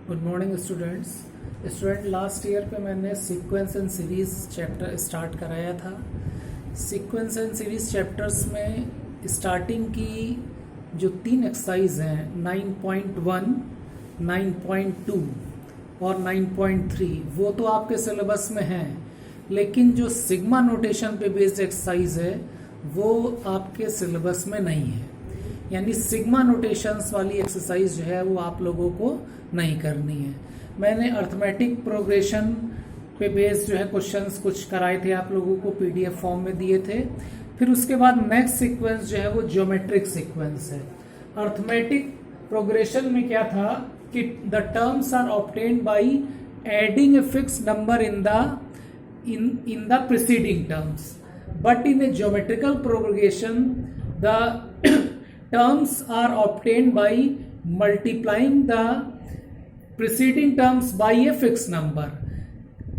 Good morning students. Last year पे मैंने sequence and series chapter start कराया था। सीक्वेंस एंड सीरीज चैप्टर्स में स्टार्टिंग की जो 3 एक्सरसाइज हैं 9.1, 9.2 और 9.3 वो तो आपके सिलेबस में हैं, लेकिन जो सिग्मा नोटेशन पे बेस्ड एक्सरसाइज है वो आपके सिलेबस में नहीं है। यानी सिग्मा नोटेशंस वाली एक्सरसाइज जो है वो आप लोगों को नहीं करनी है। मैंने अर्थमेटिक प्रोग्रेशन पे बेस्ड जो है क्वेश्चंस कुछ कराए थे, आप लोगों को पीडीएफ फॉर्म में दिए थे। फिर उसके बाद नेक्स्ट सीक्वेंस जो है वो ज्योमेट्रिक सीक्वेंस है। अर्थमेटिक प्रोग्रेशन में क्या था कि the terms are obtained by adding a fix number in the preceding terms, but in a geometrical progression the terms are obtained by multiplying the preceding terms by a fixed number.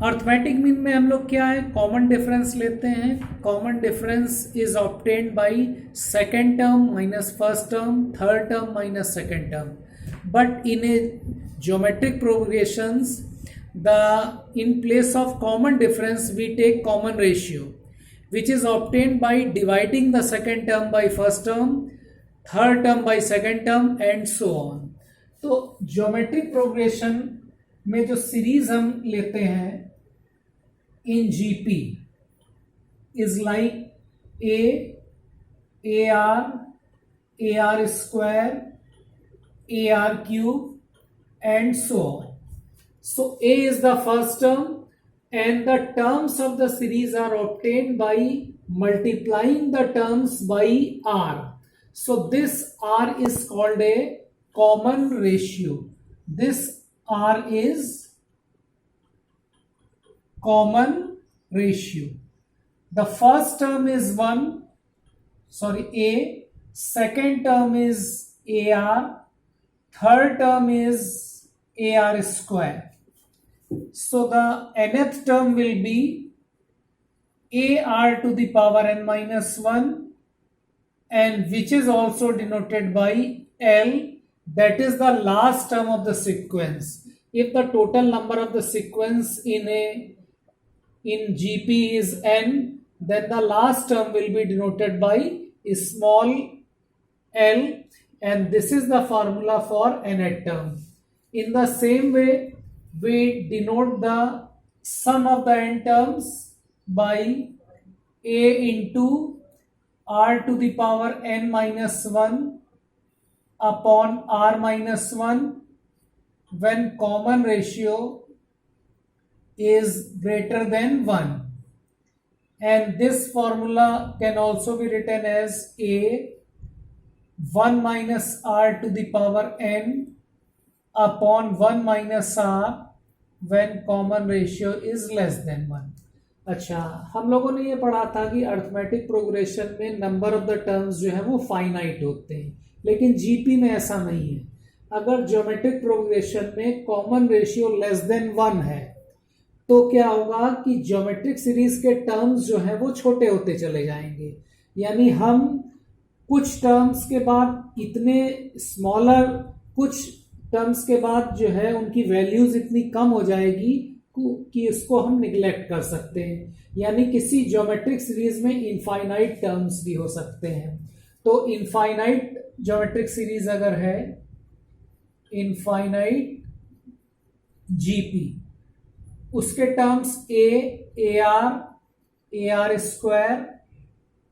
Arithmetic mean में हम लोग क्या है, common difference लेते हैं। Common difference is obtained by second term minus first term, third term minus second term. But in a geometric progressions the in place of common difference we take common ratio which is obtained by dividing the second term by first term, third term by second term and so on. तो geometric progression में जो series हम लेते हैं in GP is like A R square, A R cube and so on. So A is the first term and the terms of the series are obtained by multiplying the terms by r. So this r is called a common ratio. This r is common ratio. The first term is a, second term is ar, third term is ar square. So the nth term will be ar to the power n minus 1, and which is also denoted by L, that is the last term of the sequence. If the total number of the sequence in GP is n, then the last term will be denoted by small l, and this is the formula for nth term. In the same way, we denote the sum of the n terms by a into r to the power n minus 1 upon r minus 1 when common ratio is greater than 1. And this formula can also be written as a 1 minus r to the power n upon 1 minus r when common ratio is less than 1. अच्छा, हम लोगों ने ये पढ़ा था कि arithmetic progression में number of the terms जो है वो फाइनाइट होते हैं, लेकिन जीपी में ऐसा नहीं है। अगर ज्योमेट्रिक प्रोग्रेशन में कॉमन रेशियो लेस देन 1 है तो क्या होगा कि ज्योमेट्रिक सीरीज के टर्म्स जो है वो छोटे होते चले जाएंगे। यानी हम कुछ टर्म्स के बाद इतने स्मॉलर, कुछ टर्म्स के बाद जो है उनकी वैल्यूज इतनी कम हो जाएगी कि उसको हम निग्लेक्ट कर सकते हैं। यानी किसी ज्योमेट्रिक सीरीज में इनफाइनाइट टर्म्स भी हो सकते हैं। तो इनफाइनाइट ज्योमेट्रिक सीरीज अगर है, इनफाइनाइट जीपी, उसके terms A R square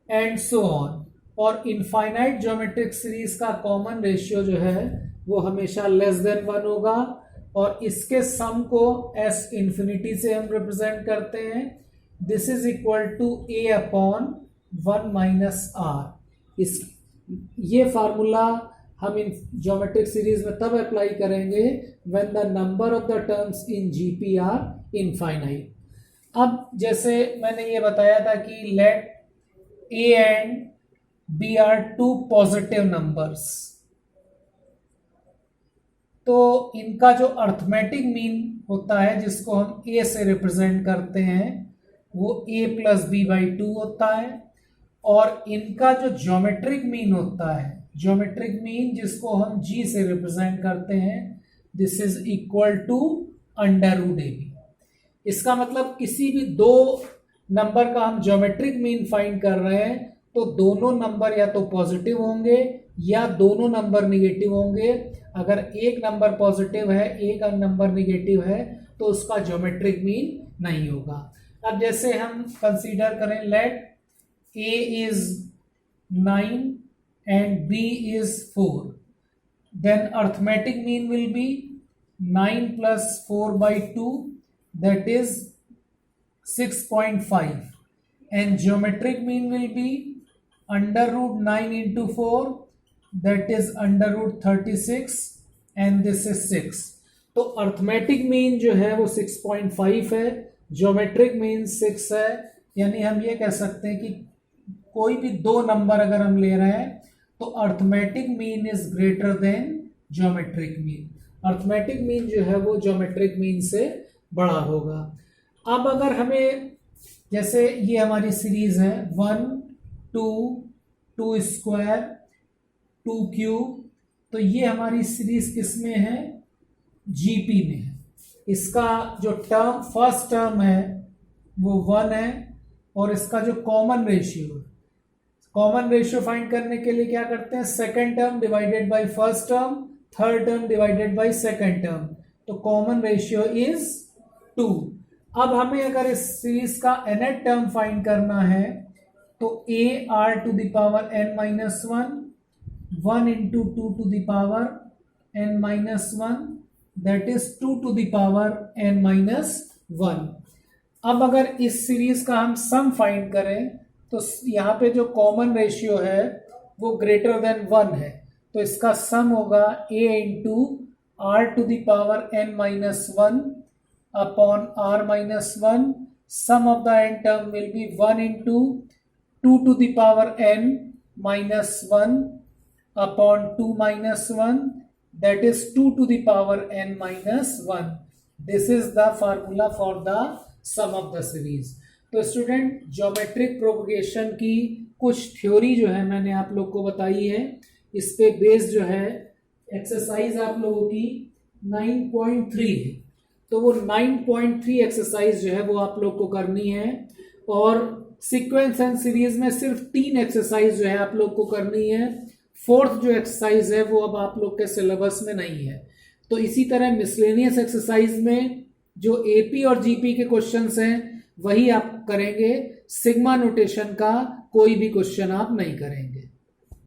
and so on, और इनफाइनाइट ज्योमेट्रिक सीरीज का कॉमन रेशियो जो है वो हमेशा लेस देन 1 होगा, और इसके सम को एस इंफिनिटी से हम रिप्रेजेंट करते हैं। This is equal to a upon 1 minus r. ये फार्मूला हम इन ज्योमेट्रिक सीरीज में तब अप्लाई करेंगे when the number of the terms in GP are infinite. अब जैसे मैंने ये बताया था कि let a and b are 2 positive numbers, तो इनका जो अर्थमेटिक मीन होता है जिसको हम a से रिप्रेजेंट करते हैं वो a प्लस बी बाई 2 होता है, और इनका जो ज्योमेट्रिक मीन होता है, ज्योमेट्रिक मीन जिसको हम g से रिप्रेजेंट करते हैं this is equal to under root a b. इसका मतलब किसी भी दो नंबर का हम ज्योमेट्रिक मीन फाइंड कर रहे हैं तो दोनों नंबर या तो पॉजिटिव होंगे या दोनों नंबर निगेटिव होंगे। अगर एक नंबर पॉजिटिव है एक नंबर निगेटिव है तो उसका ज्योमेट्रिक मीन नहीं होगा। अब जैसे हम कंसीडर करें, late a is 9 and b is 4, then arithmetic mean will be 9 plus 4 by 2, that is 6.5, and geometric mean will be under root 9 into 4, that is under root 36, and this is 6। तो arithmetic mean जो है वो 6.5 है, geometric mean 6 है। यानी हम ये कह सकते हैं कि कोई भी दो नंबर अगर हम ले रहे हैं तो arithmetic mean is greater than geometric mean. Arithmetic mean जो है वो ज्योमेट्रिक मीन से बड़ा होगा। अब अगर हमें, जैसे ये हमारी सीरीज है 1 2 2 स्क्वायर 2 क्यूब, तो ये हमारी सीरीज किस में है, जीपी में है। इसका जो टर्म फर्स्ट टर्म है वो 1 है और इसका जो कॉमन रेशियो है, कॉमन रेशियो फाइंड करने के लिए क्या करते हैं, second term divided by first term, third term divided by second term, तो कॉमन रेशियो इज 2। अब हमें अगर इस सीरीज का nth टर्म फाइंड करना है तो a r to the power n minus 1 into 2 to the power n minus 1, that is 2 to the power n minus 1। अब अगर इस सीरीज का हम सम फाइंड करें तो यहाँ पे जो कॉमन रेशियो है वो ग्रेटर देन 1 है, तो इसका सम होगा a into r to the power n minus 1 upon r minus 1। Sum of the n term will be 1 into 2 to the power n minus 1 upon 2 minus 1, that is 2 to the power n minus 1। This is the formula for the sum of the series। तो student, geometric propagation की कुछ theory जो है मैंने आप लोग को बताई है, इस पे बेस जो है एक्सरसाइज आप लोगों की 9.3 है। तो वो 9.3 एक्सरसाइज जो है वो आप लोग को करनी है और सीक्वेंस एंड सीरीज में सिर्फ 3 एक्सरसाइज जो है आप लोग को करनी है। फोर्थ जो एक्सरसाइज है वो अब आप लोग के सिलेबस में नहीं है। तो इसी तरह मिसलेनियस एक्सरसाइज में जो एपी और जीपी के क्वेश्चंस हैं वही आप करेंगे, सिग्मा नोटेशन का कोई भी क्वेश्चन आप नहीं करेंगे।